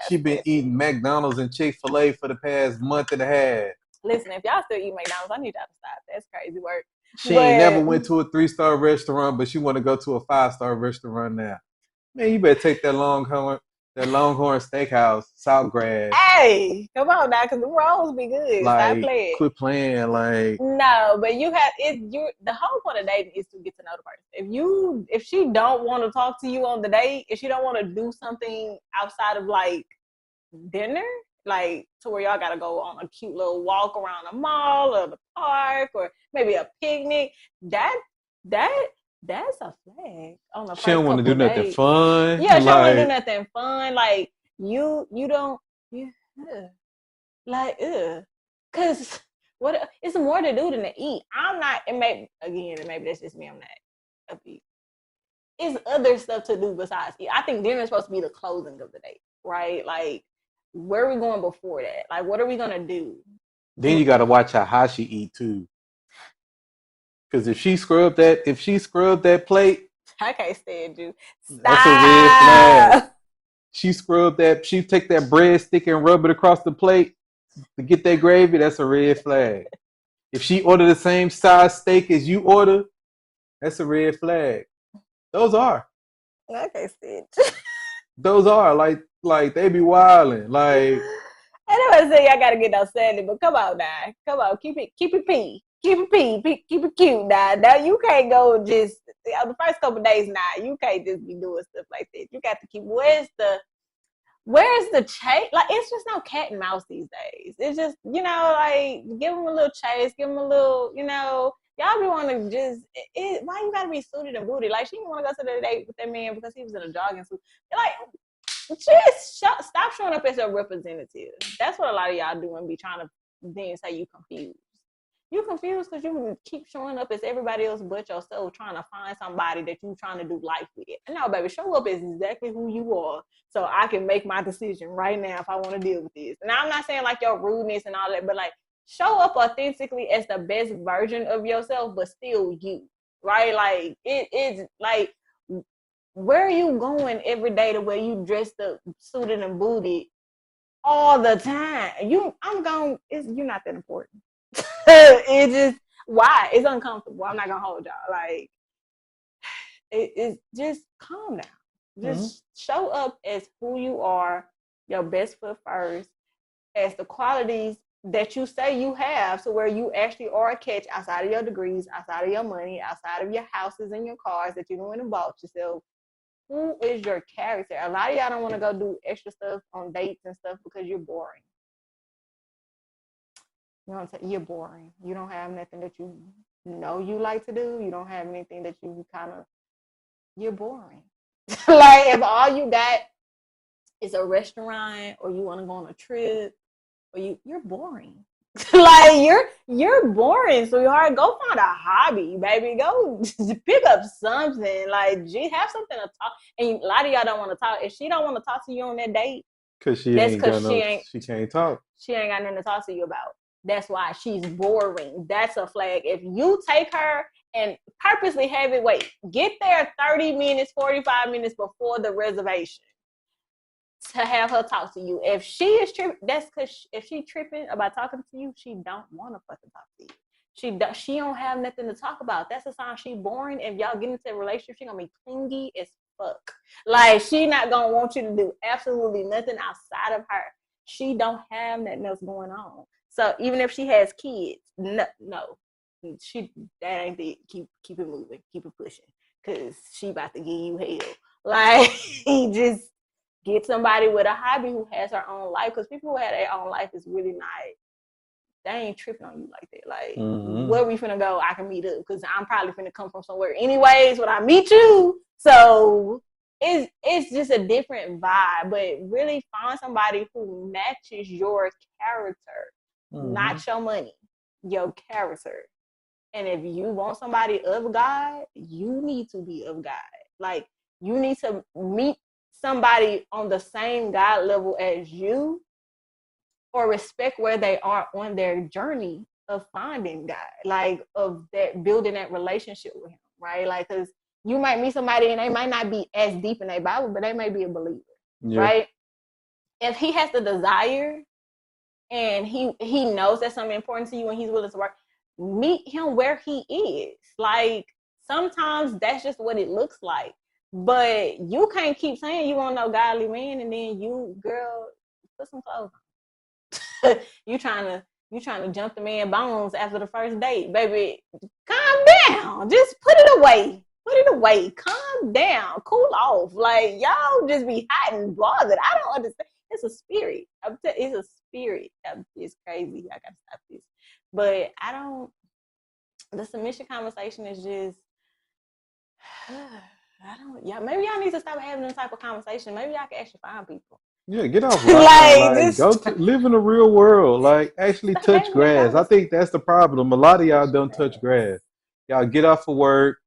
She been eating McDonald's and Chick-fil-A for the past month and a half. Listen, if y'all still eat McDonald's, I need y'all to stop. That's crazy work. She ain't never went to a 3-star restaurant, but she want to go to a 5-star restaurant now. Man, you better take that Longhorn Steakhouse, Saltgrass. Hey, come on now, because the rolls be good. Like, stop playing. Quit playing. Like, no, but the whole point of dating is to get to know the person. If she don't want to talk to you on the date, if she don't want to do something outside of like dinner, like to where y'all gotta go on a cute little walk around the mall or the park or maybe a picnic, that's a flag on the first. She don't want to do nothing fun. Yeah, she don't want to do nothing fun. Like, you don't, like, cause what? It's more to do than to eat. I'm not. And maybe that's just me. I'm not a eat. It's other stuff to do besides eat. I think dinner is supposed to be the closing of the date, right? Like, where are we going before that? Like, what are we gonna do? Then you got to watch how she eat too. Because if she scrubbed that plate, I can't stand you. Stop. That's a red flag. She scrubbed that. She take that breadstick and rub it across the plate to get that gravy. That's a red flag. If she order the same size steak as you order, that's a red flag. Those are. I can't stand you. Those are like they be wilding. Like I don't want to say y'all gotta get no sandy, but come on now. Come on, keep it P. Keep it cute now. Now you can't go just on the first couple days now. You can't just be doing stuff like that. You got to keep where's the chase? Like, it's just no cat and mouse these days. It's just, like, give them a little chase, give them a little, y'all be want to just, why you got to be suited and booted? Like, she didn't want to go to the date with that man because he was in a jogging suit. Like, just stop showing up as a representative. That's what a lot of y'all do and be trying to then say you confused. You confused because you keep showing up as everybody else but yourself, trying to find somebody that you trying to do life with. No, baby, show up as exactly who you are so I can make my decision right now if I want to deal with this. And I'm not saying like your rudeness and all that, but like show up authentically as the best version of yourself, but still you, right? Like it's like, where are you going every day to where you dressed up, suited and booted all the time? You're not that important. It just, why? It's uncomfortable. I'm not gonna hold y'all. Like, it's just calm down. Just show up as who you are, your best foot first, as the qualities that you say you have, so where you actually are a catch outside of your degrees, outside of your money, outside of your houses and your cars that you don't want to bought yourself. Who is your character? A lot of y'all don't want to go do extra stuff on dates and stuff because you're boring. You know what I'm saying? You're boring. You don't have nothing that you like to do. You don't have anything that you're boring. Like, if all you got is a restaurant, or you want to go on a trip, or you're boring. Like, you're boring, sweetheart. Go find a hobby, baby. Go pick up something. Like, have something to talk. And a lot of y'all don't want to talk. If she don't want to talk to you on that date, she can't talk. She ain't got nothing to talk to you about. That's why she's boring. That's a flag. If you take her and purposely have it get there 30 minutes, 45 minutes before the reservation to have her talk to you. If she is tripping, that's because if she tripping about talking to you, she don't want to fucking talk to you. She don't have nothing to talk about. That's a sign she boring. If y'all get into a relationship, she gonna be clingy as fuck. Like, she not gonna want you to do absolutely nothing outside of her. She don't have nothing else going on. So even if she has kids, no, that ain't it. Keep it moving, keep it pushing, cause she about to give you hell. Like, just get somebody with a hobby who has her own life, because people who have their own life is really not. They ain't tripping on you like that. Like, where we finna go? I can meet up, because I'm probably finna come from somewhere anyways when I meet you. So it's just a different vibe. But really find somebody who matches your character. Not your money, your character. And if you want somebody of God, you need to be of God. Like, you need to meet somebody on the same God level as you, or respect where they are on their journey of finding God, like of that building that relationship with him, right? Like, because you might meet somebody and they might not be as deep in their Bible, but they may be a believer, right? If he has the desire and he knows that's something important to you and he's willing to work, meet him where he is. Like, sometimes that's just what it looks like. But you can't keep saying you want no godly man and then you, girl, put some clothes on. you trying to jump the man bones after the first date. Baby, calm down. Just put it away. Calm down. Cool off. Like, y'all just be hot and bothered. I don't understand. It's a spirit. It's a spirit. It's crazy. I gotta stop this. But the submission conversation is just, maybe y'all need to stop having this type of conversation. Maybe y'all can actually find people. Yeah, get off like go live in the real world. Like, actually touch grass. I think that's the problem. A lot of y'all don't touch grass. Y'all get off of work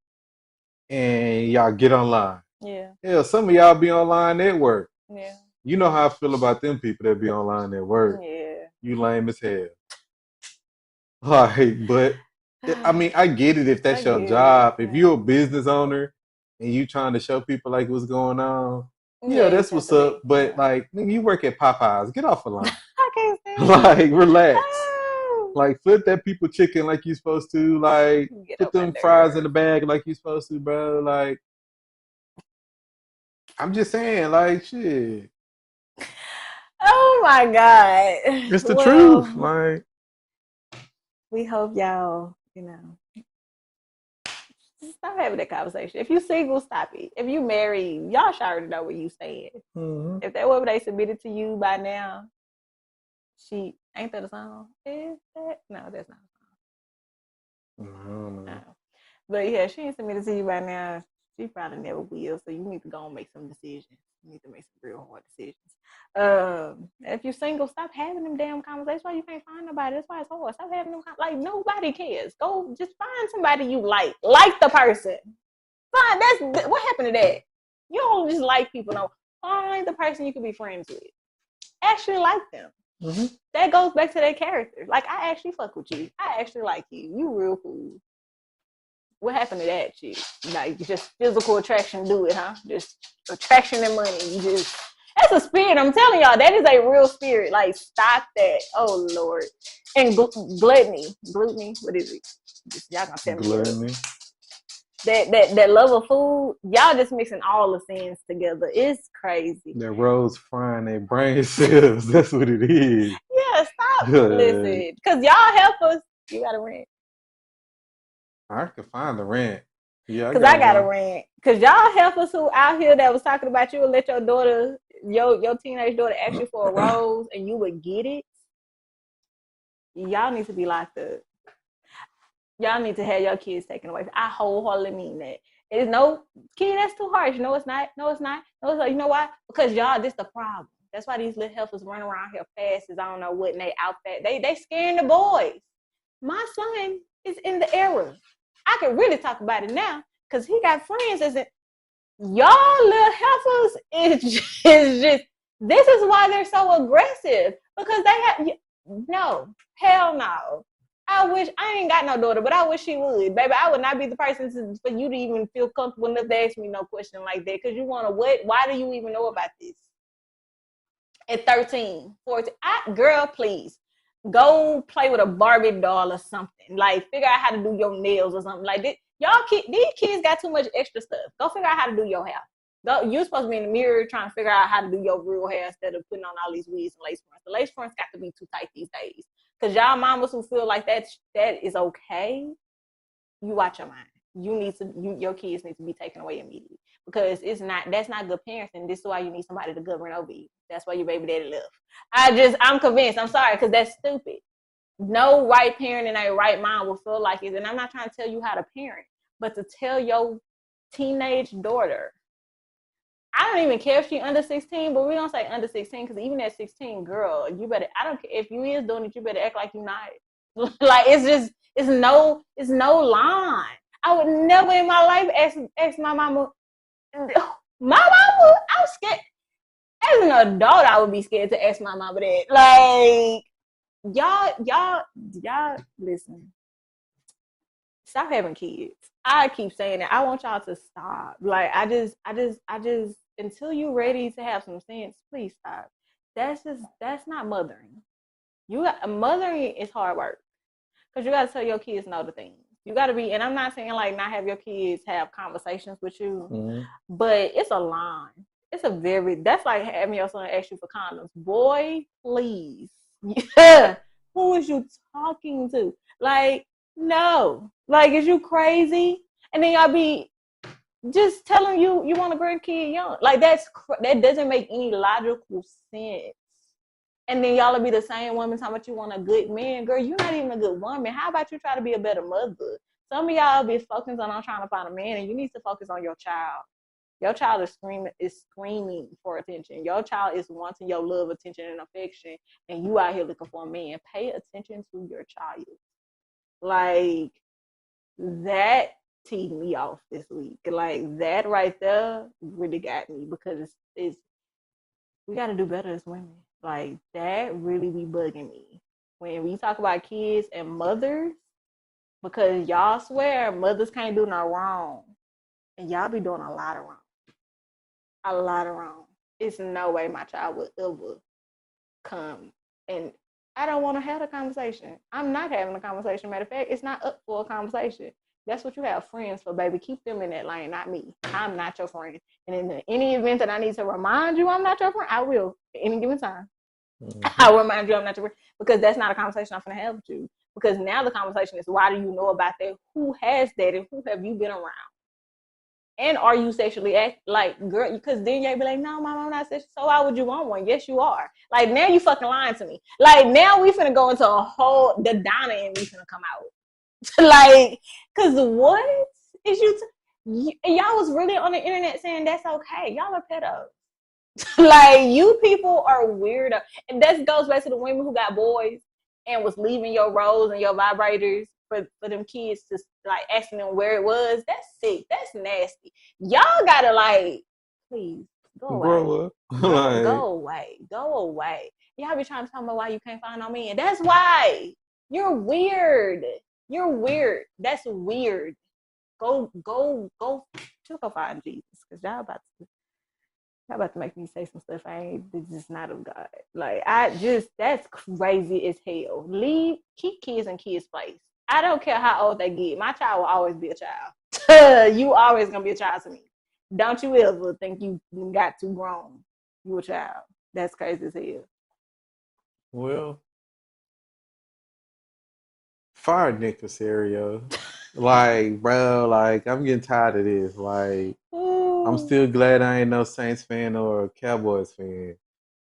and y'all get online. Yeah. Yeah, some of y'all be online at work. Yeah. You know how I feel about them people that be online at work. Yeah. You lame as hell. Like, but I mean, I get it if I that's your get it. job. If you're a business owner and you trying to show people like what's going on, Yeah, yeah, you that's have what's to be. up. But Yeah. like, nigga, you work at Popeyes. Get off the line. I can't stand it. Like, relax. Oh, Like, flip that people chicken like you supposed to. Like, get put on my them fries in nerves. the bag like you supposed to, bro. Like, I'm just saying, like, shit. Oh my God. It's the truth. Well, Like, we hope y'all, stop having that conversation. If you single, stop it. If you married, y'all should already know where you stand. mm-hmm. If that woman they submitted to you by now, she ain't that a song? Is that? No, that's not I don't a know. song. No. But yeah, she ain't submitted to you by now. She probably never will. So you need to go and make some decisions. You need to make some real hard decisions. If you're single, stop having them damn conversations. Why you can't find nobody? That's why it's hard. Stop having them like nobody cares. Go just find somebody you like the person. Fine. That's what happened to that. You don't just like people. No, find the person you can be friends with. Actually like them. Mm-hmm. That goes back to their character. Like I actually fuck with you. I actually like you. You real cool. What happened to that shit? Like just physical attraction do it, huh? Just attraction and money. You just that's a spirit. I'm telling y'all, that is a real spirit. Like stop that. Oh Lord. And gluttony. What is it? Y'all gonna tell me up. Gluttony. That love of food, y'all just mixing all the sins together. It's crazy. That rose frying their brain cells. That's what it is. Yeah, stop. Listen, because y'all help us. You got to rent. I can find the rent. Yeah, Because I got to one. rent. Because y'all help us who out here that was talking about you and let your daughter, your teenage daughter ask you for a rose and you would get it. Y'all need to be locked up. Y'all need to have your kids taken away. I wholeheartedly mean that. It's no kid, that's too harsh. No, it's not. No, it's not. No, it's not. You know why? Because y'all, this the problem. That's why these little heifers run around here fast as I don't know what, and they out fast. They scaring the boys. My son is in the era. I can really talk about it now because he got friends. Isn't y'all little heifers is just this is why they're so aggressive because they have no hell no. I wish I ain't got no daughter, but I wish she would, baby. I would not be the person for you to even feel comfortable enough to ask me no question like that because you want to what? Why do you even know about this? At 13, 14, girl, please go play with a Barbie doll or something. Like figure out how to do your nails or something like this. These kids got too much extra stuff. Go figure out how to do your hair. You're supposed to be in the mirror trying to figure out how to do your real hair instead of putting on all these wigs and lace fronts. The lace fronts got to be too tight these days. Because y'all mamas who feel like that is okay, you watch your mind. Your kids need to be taken away immediately because that's not good parenting. This is why you need somebody to govern over you. That's why your baby daddy left. I'm convinced. I'm sorry because that's stupid. No right parent in a right mind will feel like it. And I'm not trying to tell you how to parent, but to tell your teenage daughter, I don't even care if she's under 16, but we don't say under 16 because even at 16, girl, you better. I don't care if you is doing it. You better act like you're not. Like it's no line. I would never in my life ask my mama. My mama, I'm scared. As an adult, I would be scared to ask my mama that. Like y'all listen. Stop having kids. I keep saying that. I want y'all to stop. Like I just until you're ready to have some sense, please stop. That's not mothering. Mothering is hard work. Because you got to tell your kids no to things. You got to be, and I'm not saying like not have your kids have conversations with you, but it's a line. That's like having your son ask you for condoms. Boy, please. Yeah. Who is you talking to? Like, no. Like, is you crazy? And then y'all be just telling you want a grandkid young. Like, that doesn't make any logical sense. And then y'all will be the same woman talking about you want a good man. Girl, you're not even a good woman. How about you try to be a better mother? Some of y'all be focused on trying to find a man, and you need to focus on your child. Your child is screaming for attention. Your child is wanting your love, attention, and affection, and you out here looking for a man. Pay attention to your child. Like, that teed me off this week. Like, that right there really got me because it's we got to do better as women. Like, that really be bugging me when we talk about kids and mothers, because y'all swear mothers can't do no wrong, and y'all be doing a lot of wrong. A lot of wrong. It's no way my child would ever come, and I don't want to have a conversation. I'm not having a conversation. Matter of fact, it's not up for a conversation. That's what you have friends for, baby. Keep them in that lane, not me. I'm not your friend. And in any event that I need to remind you I'm not your friend, I will at any given time. I'll remind you I'm not your friend, because that's not a conversation I'm going to have with you. Because now the conversation is, why do you know about that? Who has that? And who have you been around? And are you sexually like, girl? Because then you'll be like, no, mom, I'm not sexual. So why would you want one? Yes, you are. Like, now you fucking lying to me. Like, now we finna go into a whole, the Donna and we finna come out. Like, because what is y'all was really on the internet saying that's okay. Y'all are pedos. Like, you people are weird. And that goes back to the women who got boys and was leaving your rolls and your vibrators for them kids to, like, asking them where it was. That's sick. That's nasty. Y'all gotta, like, please go away. Grow up. Go away. Go away. Y'all be trying to tell me why you can't find no man. That's why. You're weird. You're weird. That's weird. Go find Jesus, because y'all about to make me say some stuff I ain't. This is not of God. Like, that's crazy as hell. Keep kids in kids' place. I don't care how old they get. My child will always be a child. You always gonna be a child to me. Don't you ever think you got too grown. You a child. That's crazy as hell. Well, fire Nick Casario. Like, bro, like, I'm getting tired of this. Like, I'm still glad I ain't no Saints fan or a Cowboys fan.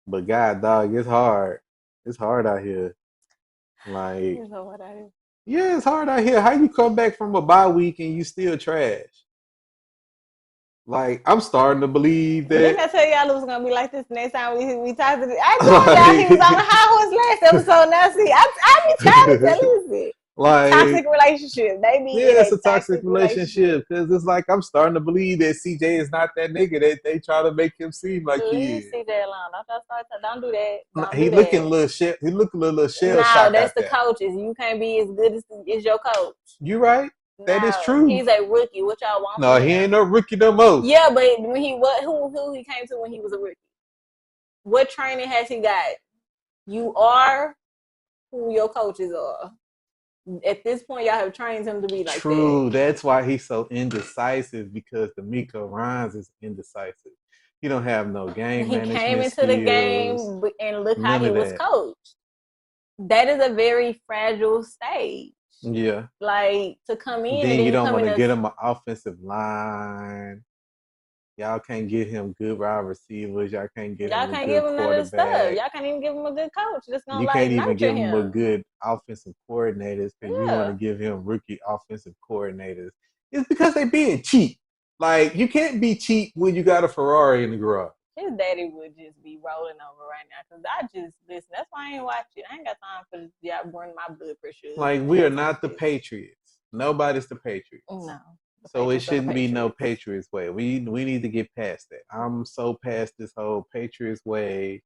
But God, dog, it's hard. It's hard out here. Like, You know what I do. yeah, it's hard out here. How you come back from a bye week and you still trash? Like, I'm starting to believe Didn't I that. tell y'all it was gonna be like this next time we talked to this? I told y'all he was on the high horse last episode. Now see, I be trying to tell you this. Like, Toxic relationship. They be yeah, in it's a a toxic relationship because it's like I'm starting to believe that CJ is not that nigga that they try to make him seem like he Leave is. CJ alone. Don't do that. Don't He do looking a that. little shell. He looking a little shell No, shocked that's out the there. coaches. You can't be as good as your coach. You right? That is No, true. he's a rookie. What y'all want No, from he him? ain't no rookie no more. Yeah, but when who he came to when he was a rookie? What training has he got? You are who your coaches are. At this point, y'all have trained him to be like True. that. That's why he's so indecisive because D'Amico Rhymes is indecisive. He don't have no game He came management into the skills. game and look how None he of was that. coached. That is a very fragile stage. Yeah. Like, to come in and Then then you you don't come want in to as get him an offensive line. Y'all can't get him good wide receivers. Y'all can't get y'all him a can't give good him none of the stuff. quarterback. Y'all can't even give him a good coach that's gonna, You like, can't even nurture give him a him. good offensive coordinators because you want to Yeah. give him rookie offensive coordinators. It's because they being cheap. Like, you can't be cheap when you got a Ferrari in the garage. His daddy would just be rolling over right now, because I just listen. That's why I ain't watch it. I ain't got time for this. Y'all burn my blood pressure. Like, we are not the Patriots. Nobody's the Patriots. No. So it shouldn't be no Patriots way. We need to get past that. I'm so past this whole Patriots way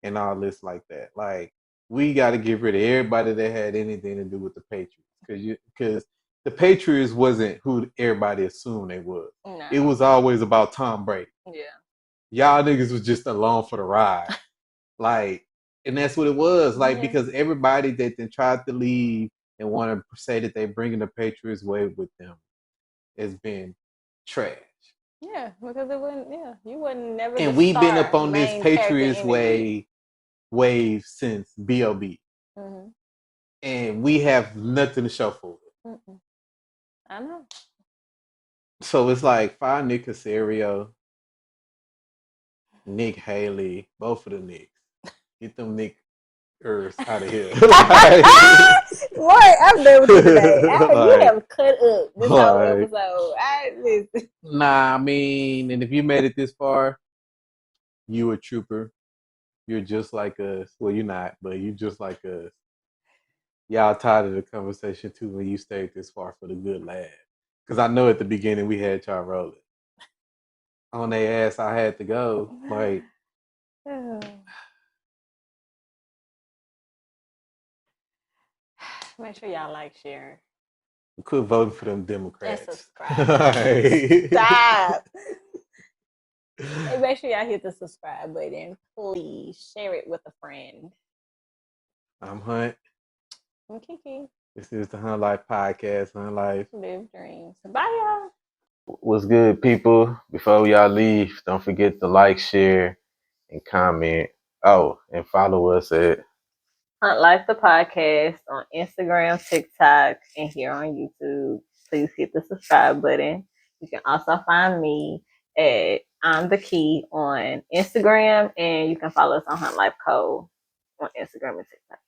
and all this like that. Like, we got to get rid of everybody that had anything to do with the Patriots because the Patriots wasn't who everybody assumed they was. No. It was always about Tom Brady. Yeah. Y'all niggas was just along for the ride. Like, and that's what it was. Like, because everybody that then tried to leave and want to say that they bringing the Patriots way with them has been trash. Yeah, because it wouldn't. Yeah, you wouldn't never. And we've been up on this Patriots wave since B.O.B. Mm-hmm. And we have nothing to show for it. Mm-mm. I know. So it's like fire Nick Casario, Nick Haley, both of the Nicks. Get them Nick out of here. Boy, I'm done with you today. You have cut up this whole episode. Nah, I mean, and if you made it this far, you a trooper. You're just like us. Well, you're not, but you just like us. Y'all tired of the conversation too when you stayed this far for the good laugh. Because I know at the beginning we had y'all rolling. On their ass, I had to go. Like, Make sure y'all like, share, Quit voting for them Democrats. and subscribe. Stop. And make sure y'all hit the subscribe button. Please share it with a friend. I'm Hunt. I'm Kiki. This is the Hunt Life Podcast. Hunt Life. Live dreams. Bye, y'all. What's good, people? Before y'all leave, don't forget to like, share, and comment. Oh, and follow us at Hunt Life the Podcast on Instagram, TikTok, and here on YouTube. Please hit the subscribe button. You can also find me at I'm the Key on Instagram, and you can follow us on Hunt Life Co. on Instagram and TikTok.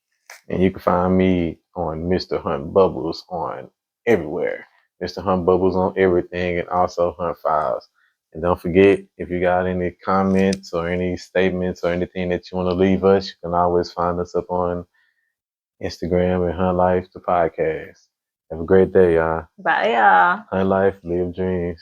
and you can find me on Mr. Hunt Bubbles on everywhere. Mr. Hunt Bubbles on everything, and also Hunt Files. And don't forget, if you got any comments or any statements or anything that you want to leave us, you can always find us up on Instagram and Hunt Life the Podcast. Have a great day, y'all. Bye, y'all. Hunt Life, live dreams.